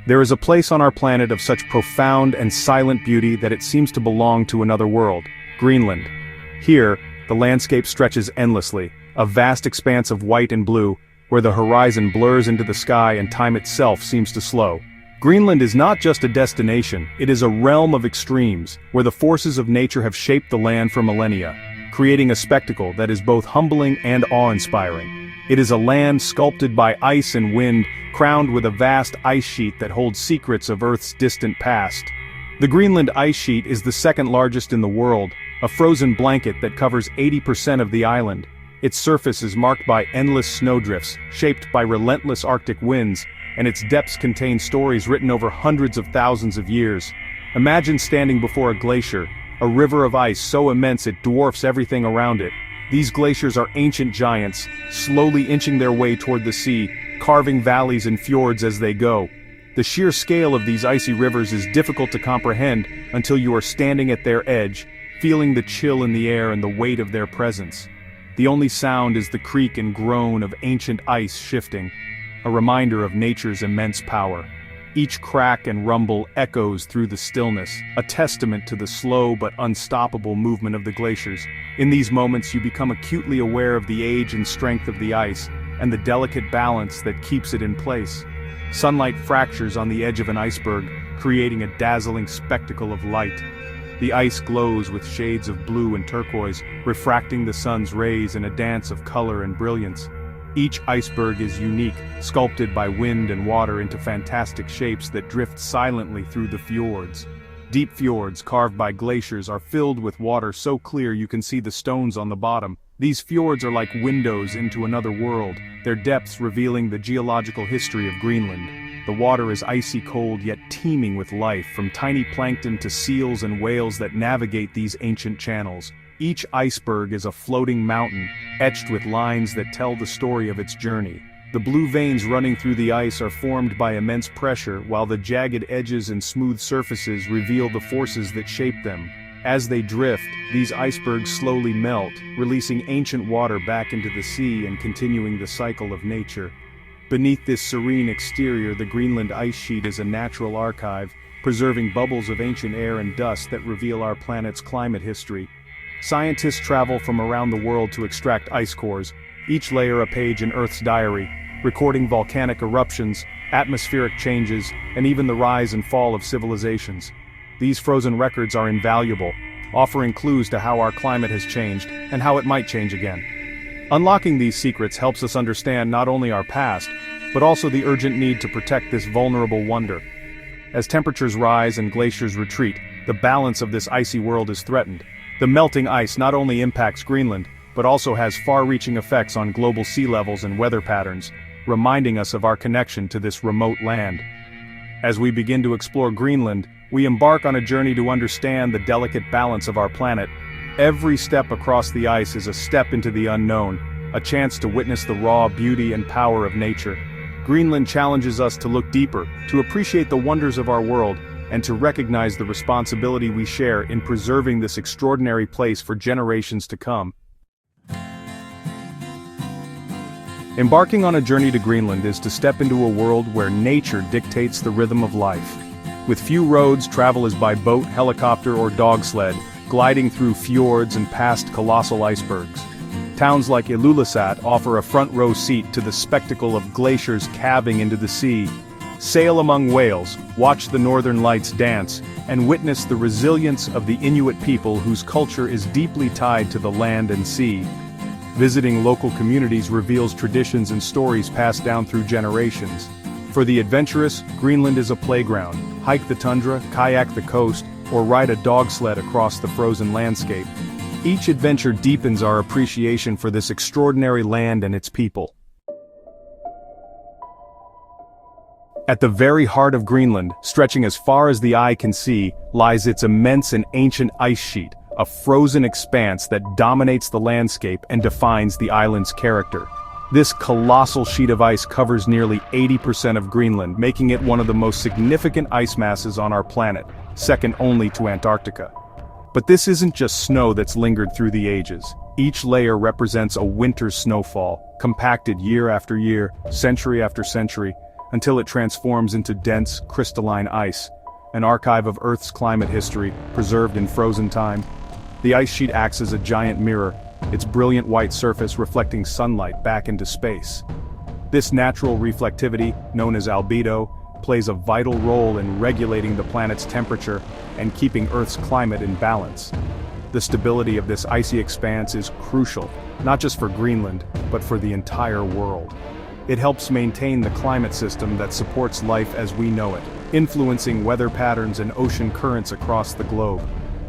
There is a place on our planet of such profound and silent beauty that it seems to belong to another world, Greenland. Here, the landscape stretches endlessly, a vast expanse of white and blue, where the horizon blurs into the sky and time itself seems to slow. Greenland is not just a destination, it is a realm of extremes, where the forces of nature have shaped the land for millennia, creating a spectacle that is both humbling and awe-inspiring. It is a land sculpted by ice and wind, crowned with a vast ice sheet that holds secrets of Earth's distant past. The Greenland ice sheet is the second largest in the world, a frozen blanket that covers 80% of the island. Its surface is marked by endless snowdrifts, shaped by relentless Arctic winds, and its depths contain stories written over hundreds of thousands of years. Imagine standing before a glacier, a river of ice so immense it dwarfs everything around it. These glaciers are ancient giants, slowly inching their way toward the sea, carving valleys and fjords as they go. The sheer scale of these icy rivers is difficult to comprehend until you are standing at their edge, feeling the chill in the air and the weight of their presence. The only sound is the creak and groan of ancient ice shifting, a reminder of nature's immense power. Each crack and rumble echoes through the stillness, a testament to the slow but unstoppable movement of the glaciers. In these moments you become acutely aware of the age and strength of the ice, and the delicate balance that keeps it in place. Sunlight fractures on the edge of an iceberg, creating a dazzling spectacle of light. The ice glows with shades of blue and turquoise, refracting the sun's rays in a dance of color and brilliance. Each iceberg is unique, sculpted by wind and water into fantastic shapes that drift silently through the fjords. Deep fjords carved by glaciers are filled with water so clear you can see the stones on the bottom. These fjords are like windows into another world, their depths revealing the geological history of Greenland. The water is icy cold yet teeming with life, from tiny plankton to seals and whales that navigate these ancient channels. Each iceberg is a floating mountain, etched with lines that tell the story of its journey. The blue veins running through the ice are formed by immense pressure, while the jagged edges and smooth surfaces reveal the forces that shape them. As they drift, these icebergs slowly melt, releasing ancient water back into the sea and continuing the cycle of nature. Beneath this serene exterior, the Greenland ice sheet is a natural archive, preserving bubbles of ancient air and dust that reveal our planet's climate history. Scientists travel from around the world to extract ice cores, each layer a page in Earth's diary, recording volcanic eruptions, atmospheric changes, and even the rise and fall of civilizations. These frozen records are invaluable, offering clues to how our climate has changed and how it might change again. Unlocking these secrets helps us understand not only our past, but also the urgent need to protect this vulnerable wonder. As temperatures rise and glaciers retreat, the balance of this icy world is threatened. The melting ice not only impacts Greenland, but also has far-reaching effects on global sea levels and weather patterns, reminding us of our connection to this remote land. As we begin to explore Greenland, we embark on a journey to understand the delicate balance of our planet. Every step across the ice is a step into the unknown, a chance to witness the raw beauty and power of nature. Greenland challenges us to look deeper, to appreciate the wonders of our world, and to recognize the responsibility we share in preserving this extraordinary place for generations to come. Embarking on a journey to Greenland is to step into a world where nature dictates the rhythm of life. With few roads, travel is by boat, helicopter, or dog sled, gliding through fjords and past colossal icebergs. Towns like Ilulissat offer a front-row seat to the spectacle of glaciers calving into the sea. Sail among whales, watch the northern lights dance, and witness the resilience of the Inuit people whose culture is deeply tied to the land and sea. Visiting local communities reveals traditions and stories passed down through generations. For the adventurous, Greenland is a playground. Hike the tundra, kayak the coast, or ride a dog sled across the frozen landscape. Each adventure deepens our appreciation for this extraordinary land and its people. At the very heart of Greenland, stretching as far as the eye can see, lies its immense and ancient ice sheet, a frozen expanse that dominates the landscape and defines the island's character. This colossal sheet of ice covers nearly 80% of Greenland, making it one of the most significant ice masses on our planet, second only to Antarctica. But this isn't just snow that's lingered through the ages. Each layer represents a winter's snowfall, compacted year after year, century after century, until it transforms into dense, crystalline ice, an archive of Earth's climate history, preserved in frozen time. The ice sheet acts as a giant mirror, its brilliant white surface reflecting sunlight back into space. This natural reflectivity, known as albedo, plays a vital role in regulating the planet's temperature and keeping Earth's climate in balance. The stability of this icy expanse is crucial, not just for Greenland, but for the entire world. It helps maintain the climate system that supports life as we know it, influencing weather patterns and ocean currents across the globe.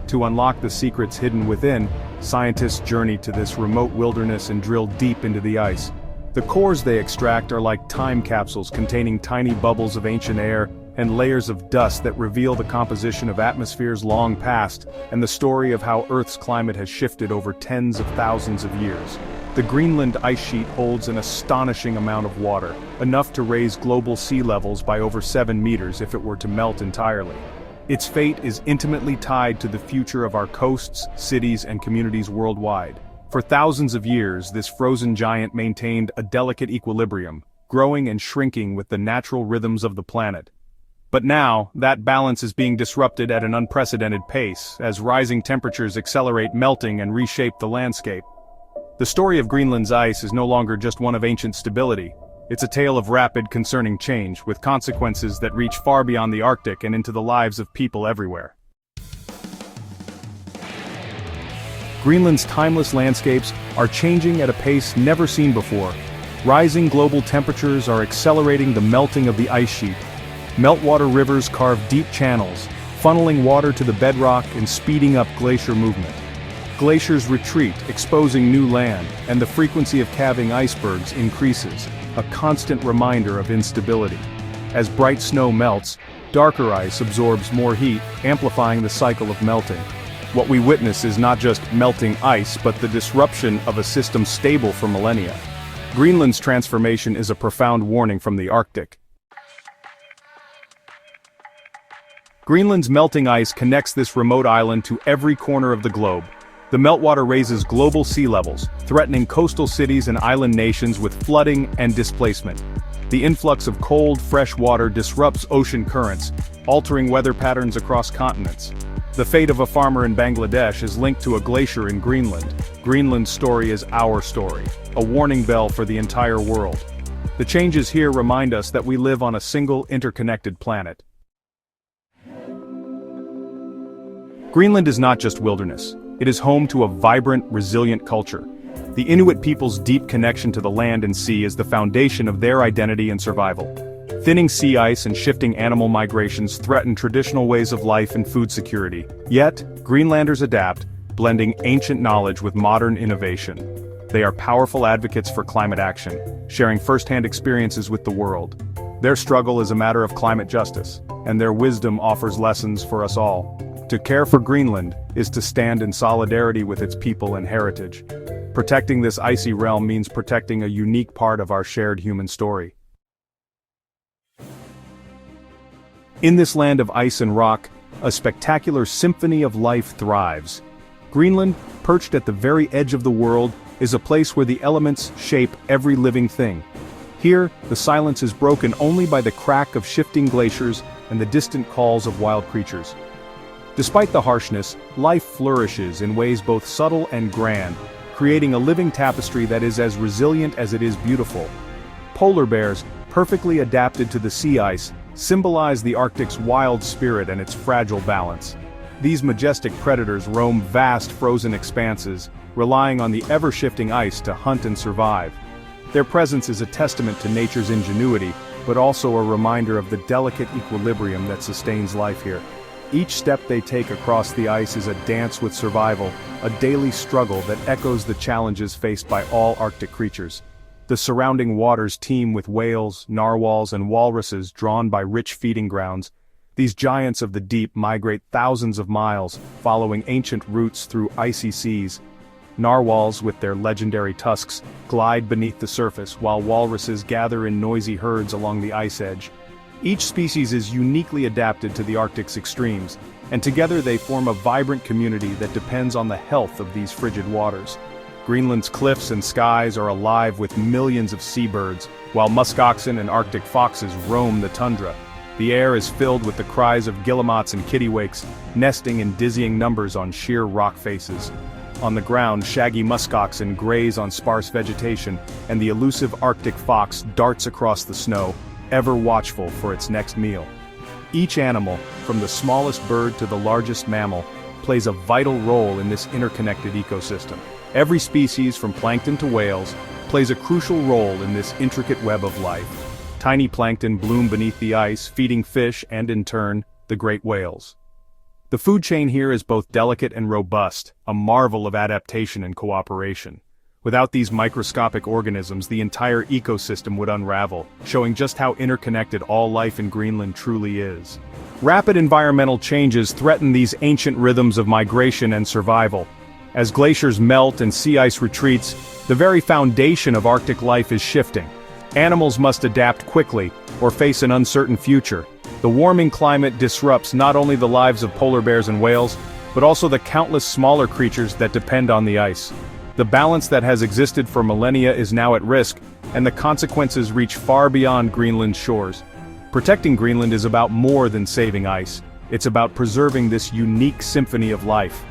To unlock the secrets hidden within, scientists journey to this remote wilderness and drill deep into the ice. The cores they extract are like time capsules containing tiny bubbles of ancient air and layers of dust that reveal the composition of atmospheres long past and the story of how Earth's climate has shifted over tens of thousands of years. The Greenland ice sheet holds an astonishing amount of water, enough to raise global sea levels by over 7 meters if it were to melt entirely. Its fate is intimately tied to the future of our coasts, cities, and communities worldwide. For thousands of years, this frozen giant maintained a delicate equilibrium, growing and shrinking with the natural rhythms of the planet. But now, that balance is being disrupted at an unprecedented pace, as rising temperatures accelerate melting and reshape the landscape. The story of Greenland's ice is no longer just one of ancient stability. It's a tale of rapid, concerning change, with consequences that reach far beyond the Arctic and into the lives of people everywhere. Greenland's timeless landscapes are changing at a pace never seen before. Rising global temperatures are accelerating the melting of the ice sheet. Meltwater rivers carve deep channels, funneling water to the bedrock and speeding up glacier movement. Glaciers retreat, exposing new land, and the frequency of calving icebergs increases, a constant reminder of instability. As bright snow melts, darker ice absorbs more heat, amplifying the cycle of melting. What we witness is not just melting ice, but the disruption of a system stable for millennia. Greenland's transformation is a profound warning from the Arctic. Greenland's melting ice connects this remote island to every corner of the globe. The meltwater raises global sea levels, threatening coastal cities and island nations with flooding and displacement. The influx of cold, fresh water disrupts ocean currents, altering weather patterns across continents. The fate of a farmer in Bangladesh is linked to a glacier in Greenland. Greenland's story is our story, a warning bell for the entire world. The changes here remind us that we live on a single, interconnected planet. Greenland is not just wilderness. It is home to a vibrant, resilient culture. The Inuit people's deep connection to the land and sea is the foundation of their identity and survival. Thinning sea ice and shifting animal migrations threaten traditional ways of life and food security. Yet, Greenlanders adapt, blending ancient knowledge with modern innovation. They are powerful advocates for climate action, sharing first-hand experiences with the world. Their struggle is a matter of climate justice, and their wisdom offers lessons for us all. To care for Greenland is to stand in solidarity with its people and heritage. Protecting this icy realm means protecting a unique part of our shared human story. In this land of ice and rock, a spectacular symphony of life thrives. Greenland, perched at the very edge of the world, is a place where the elements shape every living thing. Here, the silence is broken only by the crack of shifting glaciers and the distant calls of wild creatures. Despite the harshness, life flourishes in ways both subtle and grand, creating a living tapestry that is as resilient as it is beautiful. Polar bears, perfectly adapted to the sea ice, symbolize the Arctic's wild spirit and its fragile balance. These majestic predators roam vast frozen expanses, relying on the ever-shifting ice to hunt and survive. Their presence is a testament to nature's ingenuity, but also a reminder of the delicate equilibrium that sustains life here. Each step they take across the ice is a dance with survival, a daily struggle that echoes the challenges faced by all Arctic creatures. The surrounding waters teem with whales, narwhals, and walruses drawn by rich feeding grounds. These giants of the deep migrate thousands of miles, following ancient routes through icy seas. Narwhals, with their legendary tusks, glide beneath the surface, while walruses gather in noisy herds along the ice edge. Each species is uniquely adapted to the Arctic's extremes, and together they form a vibrant community that depends on the health of these frigid waters. Greenland's cliffs and skies are alive with millions of seabirds, while muskoxen and Arctic foxes roam the tundra. The air is filled with the cries of guillemots and kittiwakes, nesting in dizzying numbers on sheer rock faces. On the ground, shaggy muskoxen graze on sparse vegetation, and the elusive Arctic fox darts across the snow, ever watchful for its next meal. Each animal, from the smallest bird to the largest mammal, plays a vital role in this interconnected ecosystem. Every species, from plankton to whales, plays a crucial role in this intricate web of life. Tiny plankton bloom beneath the ice, feeding fish and, in turn, the great whales. The food chain here is both delicate and robust, a marvel of adaptation and cooperation. Without these microscopic organisms, the entire ecosystem would unravel, showing just how interconnected all life in Greenland truly is. Rapid environmental changes threaten these ancient rhythms of migration and survival. As glaciers melt and sea ice retreats, the very foundation of Arctic life is shifting. Animals must adapt quickly, or face an uncertain future. The warming climate disrupts not only the lives of polar bears and whales, but also the countless smaller creatures that depend on the ice. The balance that has existed for millennia is now at risk, and the consequences reach far beyond Greenland's shores. Protecting Greenland is about more than saving ice. It's about preserving this unique symphony of life.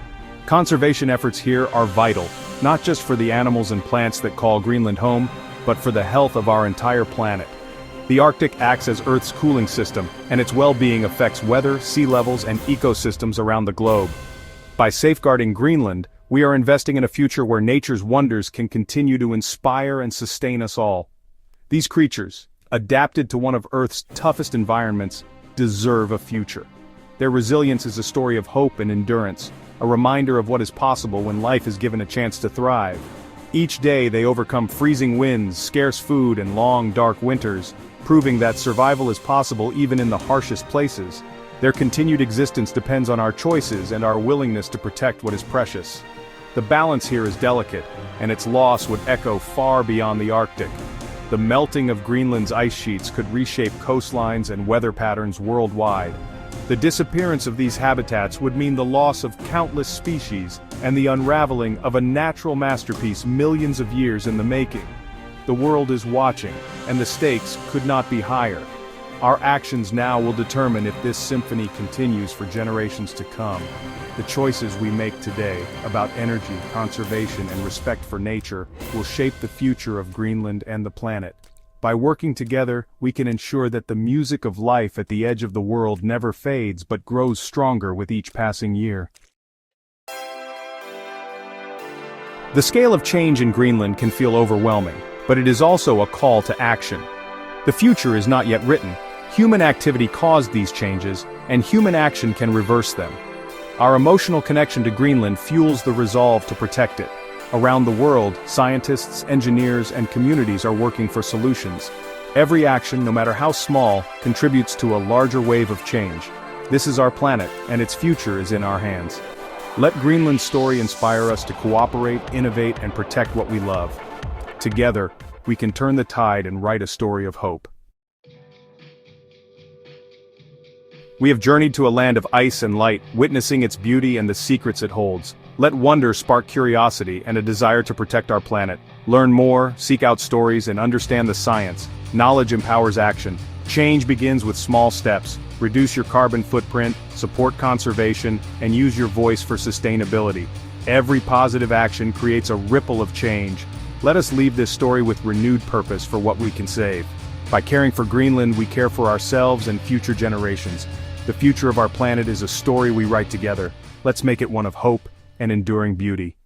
Conservation efforts here are vital, not just for the animals and plants that call Greenland home, but for the health of our entire planet. The Arctic acts as Earth's cooling system, and its well-being affects weather, sea levels, and ecosystems around the globe. By safeguarding Greenland, we are investing in a future where nature's wonders can continue to inspire and sustain us all. These creatures, adapted to one of Earth's toughest environments, deserve a future. Their resilience is a story of hope and endurance, a reminder of what is possible when life is given a chance to thrive. Each day they overcome freezing winds, scarce food, and long, dark winters, proving that survival is possible even in the harshest places. Their continued existence depends on our choices and our willingness to protect what is precious. The balance here is delicate, and its loss would echo far beyond the Arctic. The melting of Greenland's ice sheets could reshape coastlines and weather patterns worldwide. The disappearance of these habitats would mean the loss of countless species and the unraveling of a natural masterpiece millions of years in the making. The world is watching, and the stakes could not be higher. Our actions now will determine if this symphony continues for generations to come. The choices we make today about energy, conservation, and respect for nature will shape the future of Greenland and the planet. By working together, we can ensure that the music of life at the edge of the world never fades but grows stronger with each passing year. The scale of change in Greenland can feel overwhelming, but it is also a call to action. The future is not yet written. Human activity caused these changes, and human action can reverse them. Our emotional connection to Greenland fuels the resolve to protect it. Around the world, scientists, engineers, and communities are working for solutions. Every action, no matter how small, contributes to a larger wave of change. This is our planet, and its future is in our hands. Let Greenland's story inspire us to cooperate, innovate, and protect what we love. Together, we can turn the tide and write a story of hope. We have journeyed to a land of ice and light, witnessing its beauty and the secrets it holds. Let wonder spark curiosity and a desire to protect our planet. Learn more, seek out stories, and understand the science. Knowledge empowers action. Change begins with small steps. Reduce your carbon footprint, support conservation, and use your voice for sustainability. Every positive action creates a ripple of change. Let us leave this story with renewed purpose for what we can save. By caring for Greenland, we care for ourselves and future generations. The future of our planet is a story we write together. Let's make it one of hope and enduring beauty.